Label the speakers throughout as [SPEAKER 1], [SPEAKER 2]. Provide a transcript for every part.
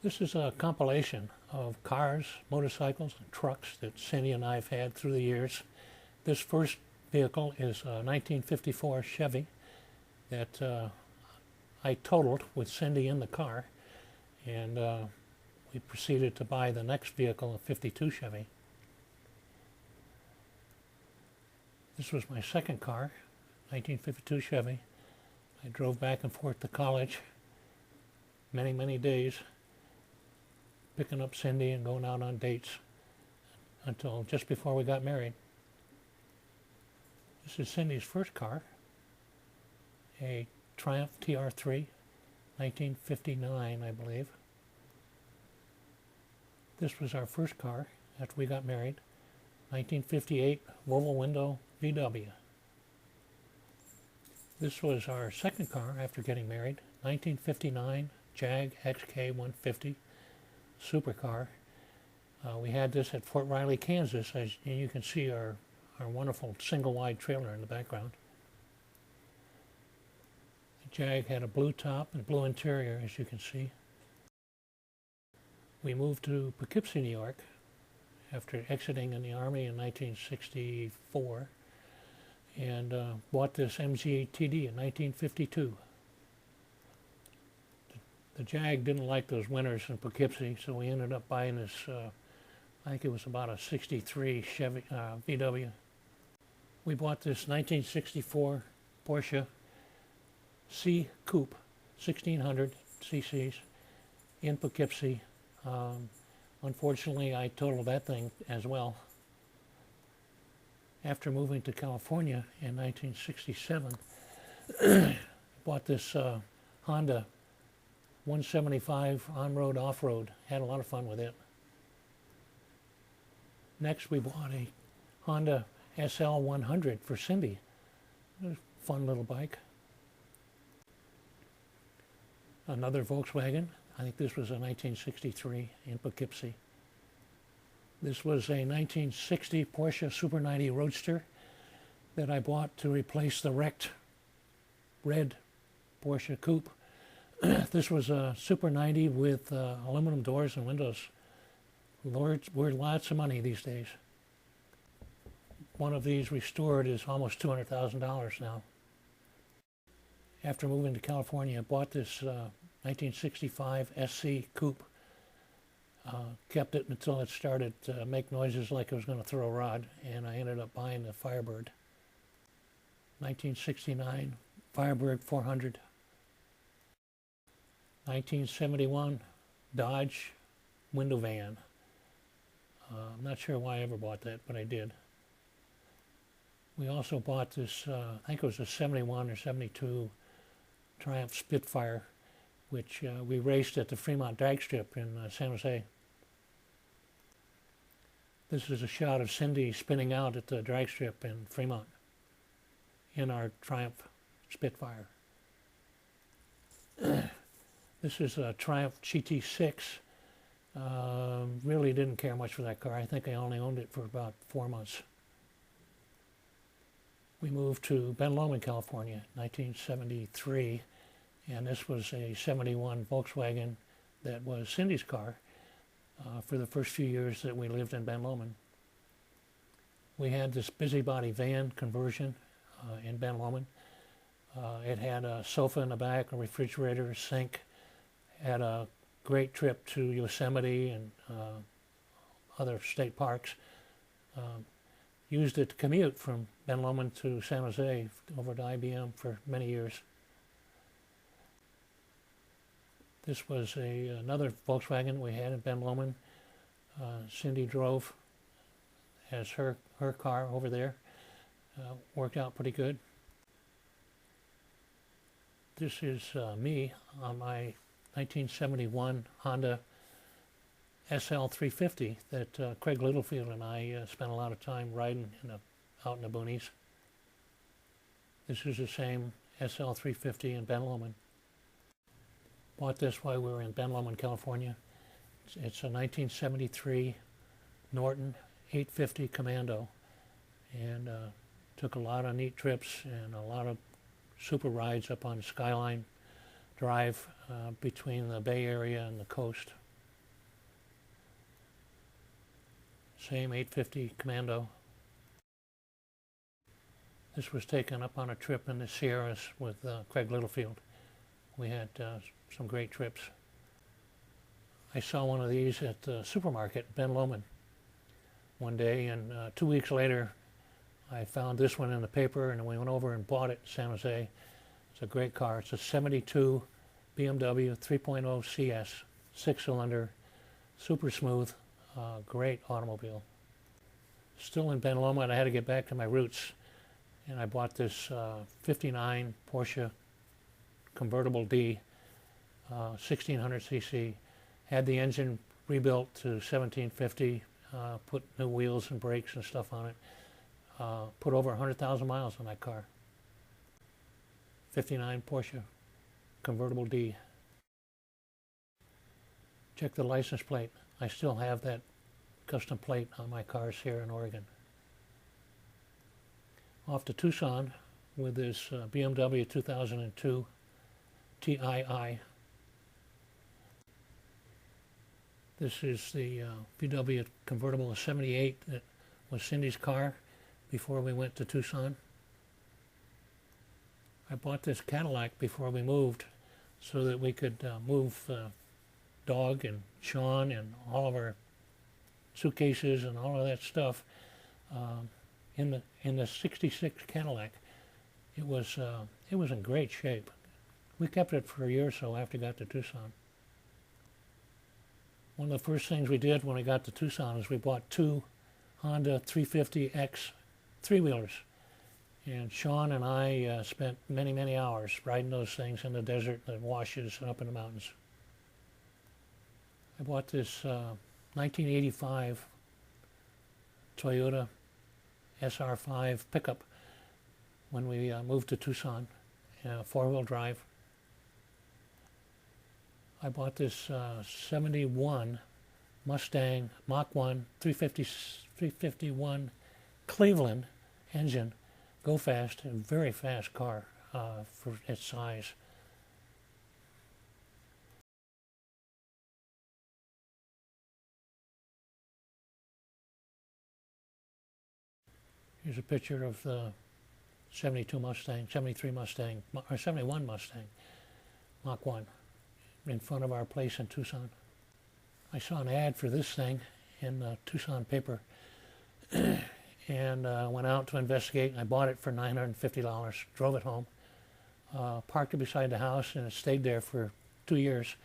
[SPEAKER 1] This is a compilation of cars, motorcycles, and trucks that Cindy and I have had through the years. This first vehicle is a 1954 Chevy that I totaled with Cindy in the car, and we proceeded to buy the next vehicle, a 52 Chevy. This was my second car, 1952 Chevy. I drove back and forth to college many, many days, picking up Cindy and going out on dates until just before we got married. This is Cindy's first car, a Triumph TR3, 1959, I believe. This was our first car after we got married, 1958 Volvo window VW. This was our second car after getting married, 1959 Jag XK 150 supercar. We had this at Fort Riley, Kansas, as you can see our wonderful single-wide trailer in the background. The Jag had a blue top and blue interior, as you can see. We moved to Poughkeepsie, New York, after exiting in the Army in 1964, and bought this MG TD in 1952. The Jag didn't like those winters in Poughkeepsie, so we ended up buying this, I think it was about a 63 Chevy VW. We bought this 1964 Porsche C Coupe, 1600 cc's, in Poughkeepsie. Unfortunately, I totaled that thing as well. After moving to California in 1967, bought this Honda 175 on-road, off-road. Had a lot of fun with it. Next, we bought a Honda SL 100 for Cindy. It was a fun little bike. Another Volkswagen. I think this was a 1963 in Poughkeepsie. This was a 1960 Porsche Super 90 Roadster that I bought to replace the wrecked red Porsche Coupe. This was a Super 90 with aluminum doors and windows. Worth lots of money these days. One of these restored is almost $200,000 now. After moving to California, I bought this 1965 SC Coupe. Kept it until it started to make noises like it was going to throw a rod, and I ended up buying the Firebird. 1969 Firebird 400. 1971 Dodge window van. I'm not sure why I ever bought that, but I did. We also bought this, I think it was a 71 or 72 Triumph Spitfire, which we raced at the Fremont drag strip in San Jose. This is a shot of Cindy spinning out at the drag strip in Fremont in our Triumph Spitfire. This is a Triumph GT6. Really didn't care much for that car. I think I only owned it for about 4 months. We moved to Ben Lomond, California, 1973, and this was a 71 Volkswagen that was Cindy's car for the first few years that we lived in Ben Lomond. We had this busybody van conversion in Ben Lomond. It had a sofa in the back, a refrigerator, a sink. Had a great trip to Yosemite and other state parks. Used it to commute from Ben Lomond to San Jose over to IBM for many years. This was another Volkswagen we had in Ben Lomond. Cindy drove as her car over there. Worked out pretty good. This is me on my 1971 Honda SL 350 that Craig Littlefield and I spent a lot of time riding out in the boonies. This is the same SL 350 in Ben Lomond. Bought this while we were in Ben Lomond, California. It's a 1973 Norton 850 Commando, and took a lot of neat trips and a lot of super rides up on Skyline Drive between the Bay Area and the coast. Same 850 Commando. This was taken up on a trip in the Sierras with Craig Littlefield. We had some great trips. I saw one of these at the supermarket, Ben Lomond, one day, and 2 weeks later I found this one in the paper, and we went over and bought it in San Jose. It's a great car. It's a 72 BMW 3.0 CS, 6-cylinder, super smooth, great automobile. Still in Ben Lomond. I had to get back to my roots, and I bought this 59 Porsche convertible D, 1600 cc. Had the engine rebuilt to 1750, put new wheels and brakes and stuff on it. Put over 100,000 miles on that car. 59 Porsche convertible D. Check the license plate. I still have that custom plate on my cars here in Oregon. Off to Tucson with this BMW 2002 TII. This is the VW convertible 78 that was Cindy's car before we went to Tucson. I bought this Cadillac before we moved so that we could move Dog and Sean and all of our suitcases and all of that stuff in the '66 Cadillac. It was in great shape. We kept it for a year or so after we got to Tucson. One of the first things we did when we got to Tucson is we bought 2 Honda 350X three-wheelers. And Sean and I spent many, many hours riding those things in the desert, the washes, and up in the mountains. I bought this 1985 Toyota SR5 pickup when we moved to Tucson, 4-wheel drive. I bought this 71 Mustang Mach 1 351 Cleveland engine, go fast, a very fast car for its size. Here's a picture of the 72 Mustang, 73 Mustang, or 71 Mustang, Mach 1, in front of our place in Tucson. I saw an ad for this thing in the Tucson paper and went out to investigate. I bought it for $950, drove it home, parked it beside the house, and it stayed there for 2 years.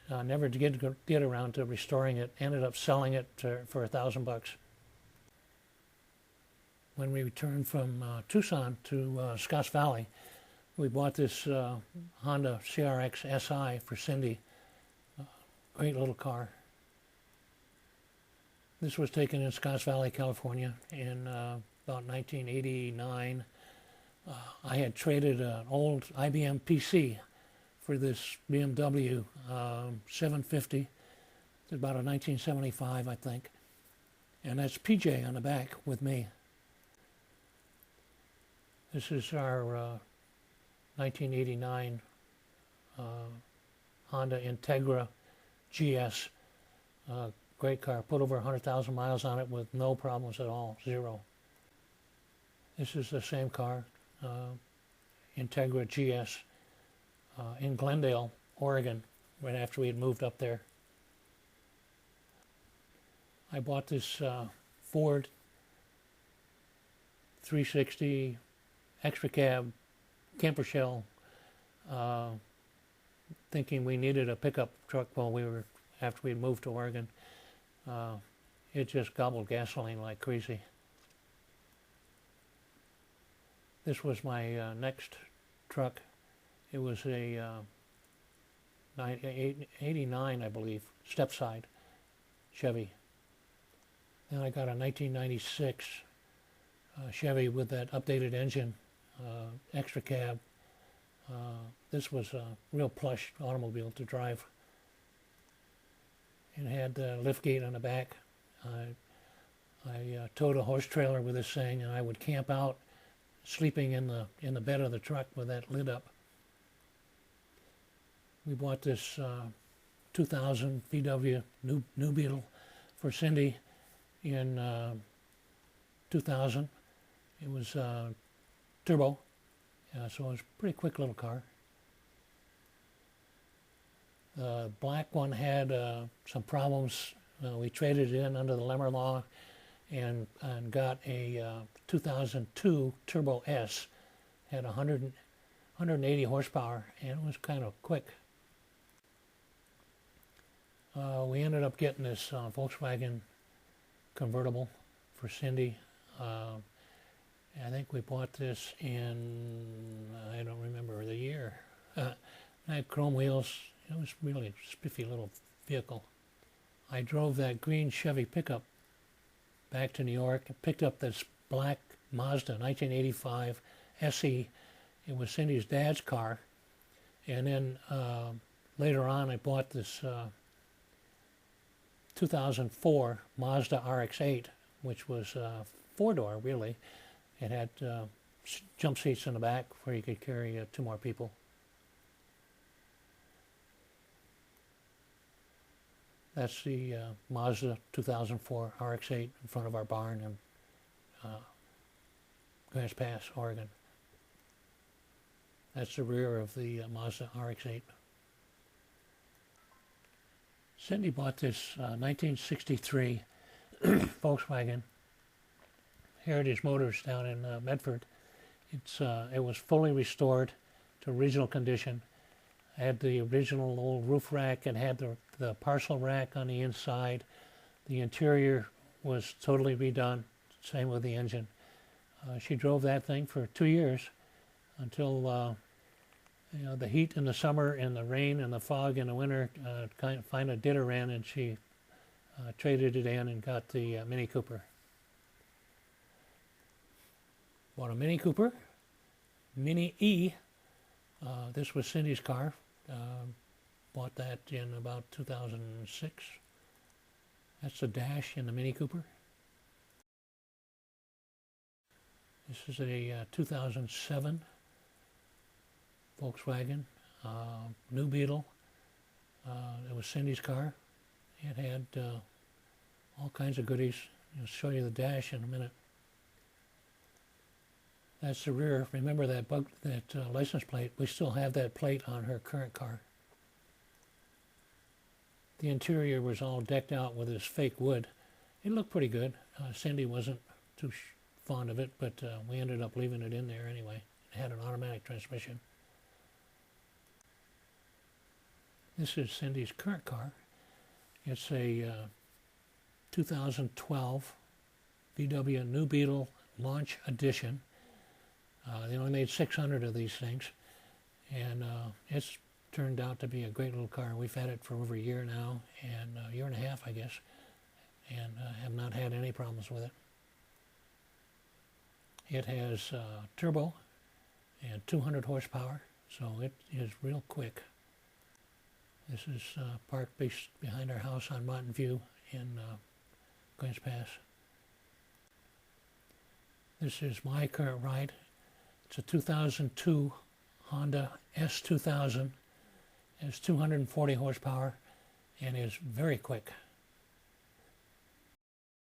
[SPEAKER 1] Never did get around to restoring it. Ended up selling it for $1,000. When we returned from Tucson to Scotts Valley, we bought this Honda CRX SI for Cindy. Great little car. This was taken in Scotts Valley, California in about 1989. I had traded an old IBM PC for this BMW 750. It's about a 1975, I think. And that's PJ on the back with me. This is our 1989 Honda Integra GS. Great car. Put over 100,000 miles on it with no problems at all. Zero. This is the same car, Integra GS, in Glendale, Oregon, right after we had moved up there. I bought this Ford 360 extra cab camper shell, thinking we needed a pickup truck after we moved to Oregon. It just gobbled gasoline like crazy. This was my next truck. It was a 89, I believe, step-side Chevy. Then I got a 1996 Chevy with that updated engine, extra cab. This was a real plush automobile to drive. It had the lift gate on the back. I towed a horse trailer with this thing, and I would camp out, sleeping in the bed of the truck with that lid up. We bought this 2000 VW New Beetle for Cindy, in 2000. It was turbo, so it was a pretty quick little car. The black one had some problems. We traded it in under the Lemmer law and got a 2002 Turbo S. Had 180 horsepower, and it was kind of quick. We ended up getting this Volkswagen convertible for Cindy. I think we bought this in, I don't remember the year. It had chrome wheels. It was really a spiffy little vehicle. I drove that green Chevy pickup back to New York and picked up this black Mazda 1985 SE. It was Cindy's dad's car. And then later on I bought this 2004 Mazda RX-8, which was four-door really. It had jump seats in the back where you could carry 2 more people. That's the Mazda 2004 RX-8 in front of our barn in Grants Pass, Oregon. That's the rear of the Mazda RX-8. Cindy bought this 1963 Volkswagen Heritage Motors down in Medford. It was fully restored to original condition. It had the original old roof rack and had the parcel rack on the inside. The interior was totally redone, same with the engine. She drove that thing for 2 years until the heat in the summer and the rain and the fog in the winter kind of did her in, and she traded it in and got the Mini Cooper. Bought a Mini Cooper, Mini E. This was Cindy's car. Bought that in about 2006. That's the dash in the Mini Cooper. This is a 2007 Volkswagen New Beetle. It was Cindy's car. It had all kinds of goodies. I'll show you the dash in a minute. That's the rear. Remember that license plate? We still have that plate on her current car. The interior was all decked out with this fake wood. It looked pretty good. Cindy wasn't too fond of it, but we ended up leaving it in there anyway. It had an automatic transmission. This is Cindy's current car. It's a 2012 VW New Beetle Launch Edition. They only made 600 of these things, and it's turned out to be a great little car. We've had it for over a year now, and a year and a half, I guess, and have not had any problems with it. It has turbo and 200 horsepower, so it is real quick. This is parked behind our house on Mountain View in Grants Pass. This is my current ride. It's a 2002 Honda S2000. It has 240 horsepower and is very quick.